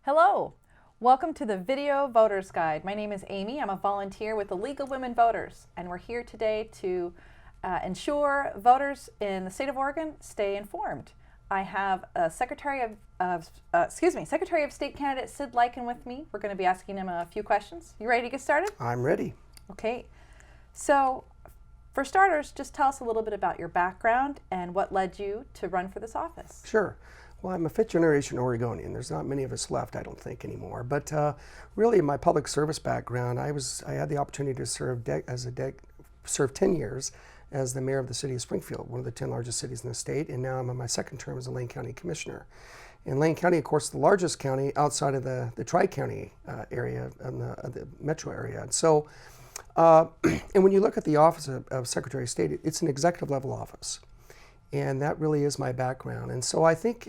Hello, welcome to the Video Voters Guide. My name is Amy. I'm a volunteer with the League of Women Voters, and we're here today to ensure voters in the state of Oregon stay informed. I have Secretary of State candidate Sid Leiken with me. We're going to be asking him a few questions. You ready to get started? I'm ready. Okay. So, for starters, just tell us a little bit about your background and what led you to run for this office. Sure. Well, I'm a fifth generation Oregonian. There's not many of us left, I don't think, anymore. But really, in my public service background, I had the opportunity to serve 10 years as the mayor of the city of Springfield, one of the 10 largest cities in the state, and now I'm on my second term as a Lane County Commissioner. And Lane County, of course, the largest county outside of the Tri-County area, and the metro area. And so, and when you look at the office of Secretary of State, it's an executive level office. And that really is my background. And so I think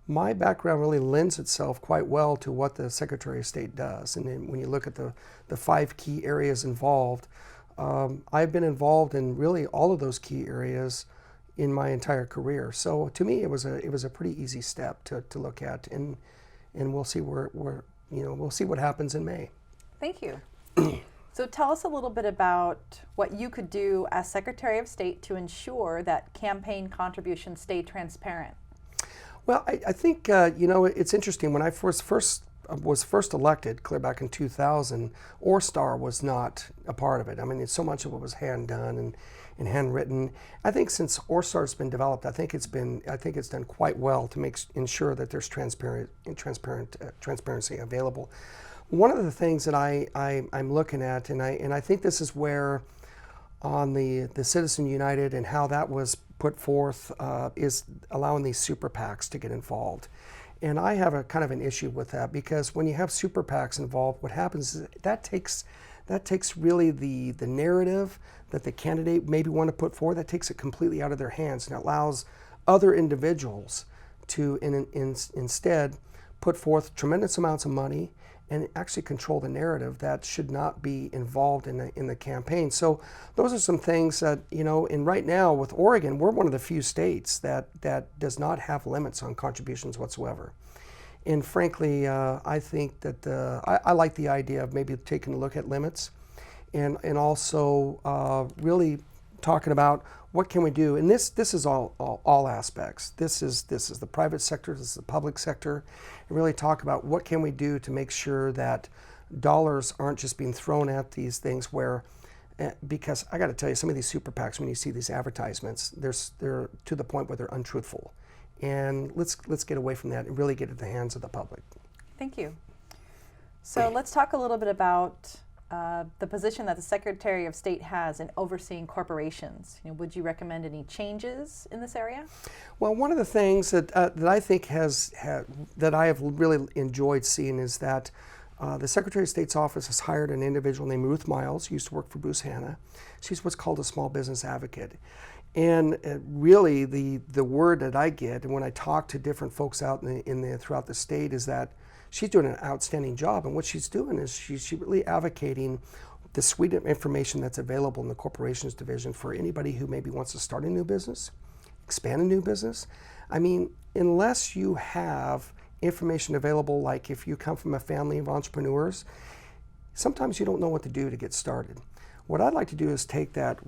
my background really lends itself quite well to what the Secretary of State does. And then when you look at the 5 key areas involved, I've been involved in really all of those key areas in my entire career. So to me, it was a pretty easy step to look at, and we'll see we'll see what happens in May. Thank you. So tell us a little bit about what you could do as Secretary of State to ensure that campaign contributions stay transparent. Well, I think it's interesting. When I was first elected, clear back in 2000, ORSTAR was not a part of it. I mean, so much of it was hand done and handwritten. I think since ORSTAR's been developed, I think it's done quite well to ensure that there's transparency available. One of the things that I'm looking at, and I think this is where on the Citizen United and how that was put forth, is allowing these super PACs to get involved. And I have a kind of an issue with that, because when you have super PACs involved, what happens is that takes really the narrative that the candidate maybe want to put forward, that takes it completely out of their hands, and allows other individuals to instead put forth tremendous amounts of money and actually control the narrative that should not be involved in the campaign. So those are some things that, and right now with Oregon, we're one of the few states that does not have limits on contributions whatsoever. And frankly, I think that I like the idea of maybe taking a look at limits and also really talking about what can we do. And this is all aspects. This is the private sector, this is the public sector, and really talk about what can we do to make sure that dollars aren't just being thrown at these things where, because I got to tell you, some of these super PACs, when you see these advertisements, they're to the point where they're untruthful. And let's get away from that and really get it in the hands of the public. Thank you. So let's talk a little bit about the position that the Secretary of State has in overseeing corporations. Would you recommend any changes in this area? Well, one of the things that I think that I have really enjoyed seeing is that the Secretary of State's office has hired an individual named Ruth Miles, who used to work for Bruce Hanna. She's what's called a small business advocate. And really, the word that I get, and when I talk to different folks out throughout the state, is that she's doing an outstanding job. And what she's doing is she's really advocating the suite of information that's available in the corporations division for anybody who maybe wants to start a new business, expand a new business. I mean, unless you have information available, like if you come from a family of entrepreneurs, sometimes you don't know what to do to get started. What I'd like to do is take that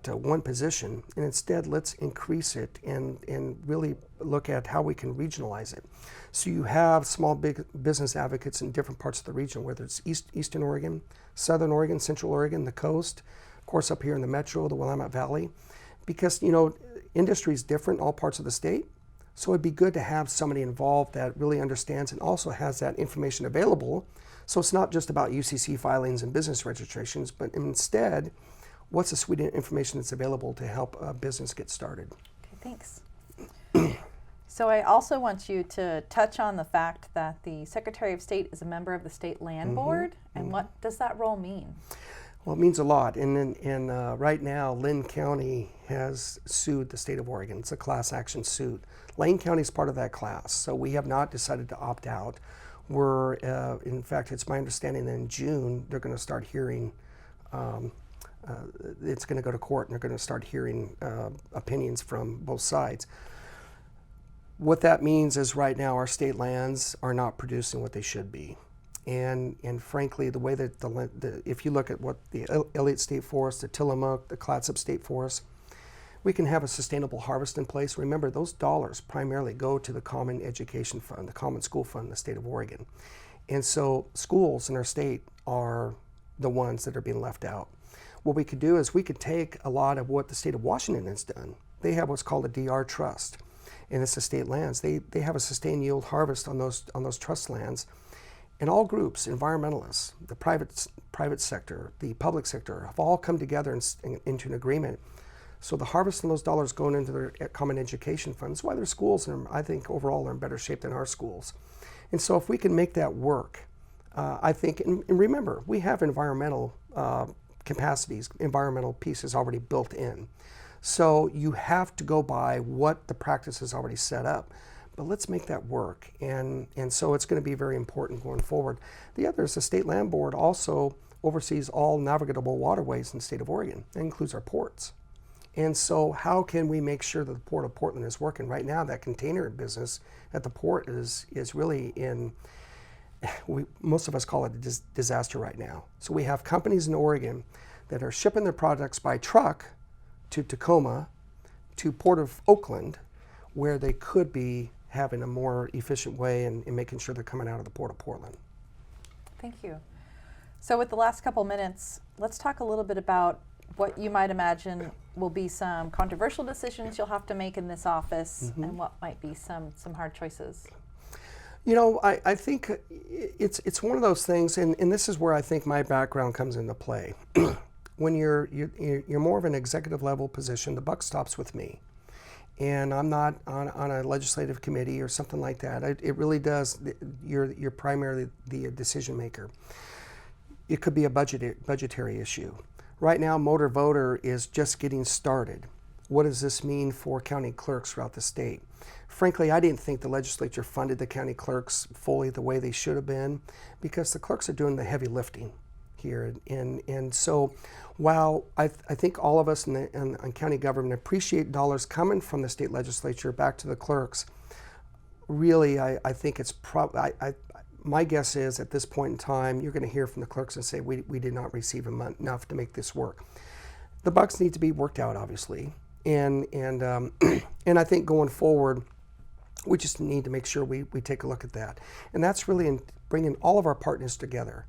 one position, and instead let's increase it and really look at how we can regionalize it. So you have small business advocates in different parts of the region, whether it's Eastern Oregon, Southern Oregon, Central Oregon, the coast, of course up here in the metro, the Willamette Valley, because industry is different in all parts of the state. So it'd be good to have somebody involved that really understands and also has that information available. So it's not just about UCC filings and business registrations, but instead, what's the suite of information that's available to help a business get started? Okay, thanks. So I also want you to touch on the fact that the Secretary of State is a member of the State Land Board, and what does that role mean? Well, it means a lot. And right now, Lane County has sued the state of Oregon. It's a class action suit. Lane County is part of that class, so we have not decided to opt out. In fact, it's my understanding that in June, they're going to start hearing it's going to go to court, and they're going to start hearing opinions from both sides. What that means is right now our state lands are not producing what they should be. And frankly, the way that if you look at what the Elliott State Forest, the Tillamook, the Clatsop State Forest, we can have a sustainable harvest in place. Remember, those dollars primarily go to the Common Education Fund, the Common School Fund in the state of Oregon. And so schools in our state are the ones that are being left out. What we could do is we could take a lot of what the state of Washington has done. They have what's called a DR trust, and it's the state lands. They have a sustained yield harvest on those trust lands. And all groups, environmentalists, the private sector, the public sector, have all come together into an agreement. So the harvest of those dollars going into their common education funds, why their schools, I think overall, are in better shape than our schools. And so if we can make that work, I think, and remember, we have environmental capacities, environmental pieces already built in. So you have to go by what the practice is already set up. But let's make that work, and so it's going to be very important going forward. The other is the State Land Board also oversees all navigable waterways in the state of Oregon. That includes our ports. And so how can we make sure that the Port of Portland is working? Right now, that container business at the port is really in, most of us call it a disaster right now. So we have companies in Oregon that are shipping their products by truck to Tacoma, to Port of Oakland, where they could be having a more efficient way and making sure they're coming out of the Port of Portland. Thank you. So with the last couple minutes, let's talk a little bit about what you might imagine will be some controversial decisions you'll have to make in this office, and what might be some hard choices. You know, I think it's one of those things, and this is where I think my background comes into play. When you're more of an executive level position, the buck stops with me. And I'm not on a legislative committee or something like that. It really does. You're primarily the decision maker. It could be a budgetary issue. Right now, motor voter is just getting started. What does this mean for county clerks throughout the state? Frankly, I didn't think the legislature funded the county clerks fully the way they should have been, because the clerks are doing the heavy lifting here. And so while I think all of us in county government appreciate dollars coming from the state legislature back to the clerks, really I think it's my guess is at this point in time, you're going to hear from the clerks and say, we did not receive enough to make this work. The bucks need to be worked out, obviously. And I think going forward, we just need to make sure we take a look at that. And that's really in bringing all of our partners together,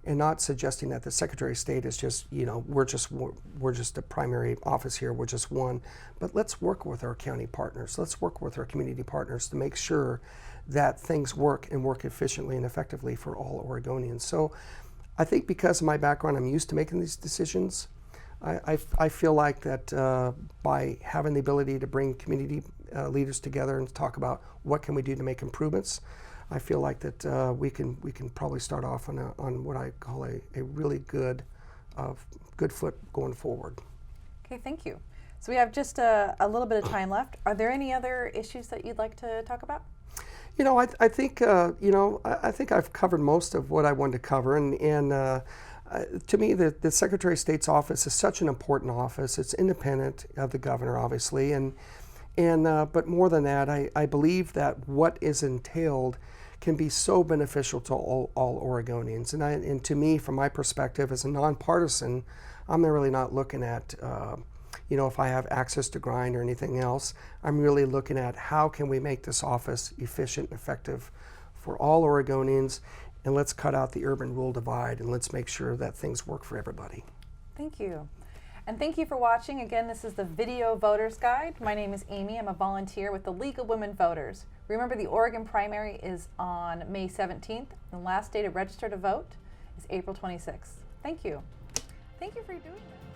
and not suggesting that the Secretary of State is just, we're just a primary office here, we're just one. But let's work with our county partners, let's work with our community partners to make sure that things work and work efficiently and effectively for all Oregonians. So I think because of my background, I'm used to making these decisions. I feel like that by having the ability to bring community leaders together and talk about what can we do to make improvements, I feel like that we can probably start off on what I call a really good foot going forward. Okay, thank you. So we have just a little bit of time left. Are there any other issues that you'd like to talk about? I think I think I've covered most of what I wanted to cover, and to me, the Secretary of State's office is such an important office. It's independent of the governor, obviously, but more than that, I believe that what is entailed can be so beneficial to all Oregonians. And to me, from my perspective as a nonpartisan, I'm really not looking at if I have access to grind or anything else. I'm really looking at how can we make this office efficient and effective for all Oregonians, and let's cut out the urban-rural divide, and let's make sure that things work for everybody. Thank you. And thank you for watching. Again, this is the Video Voters Guide. My name is Amy. I'm a volunteer with the League of Women Voters. Remember, the Oregon primary is on May 17th. The last day to register to vote is April 26th. Thank you. Thank you for doing this.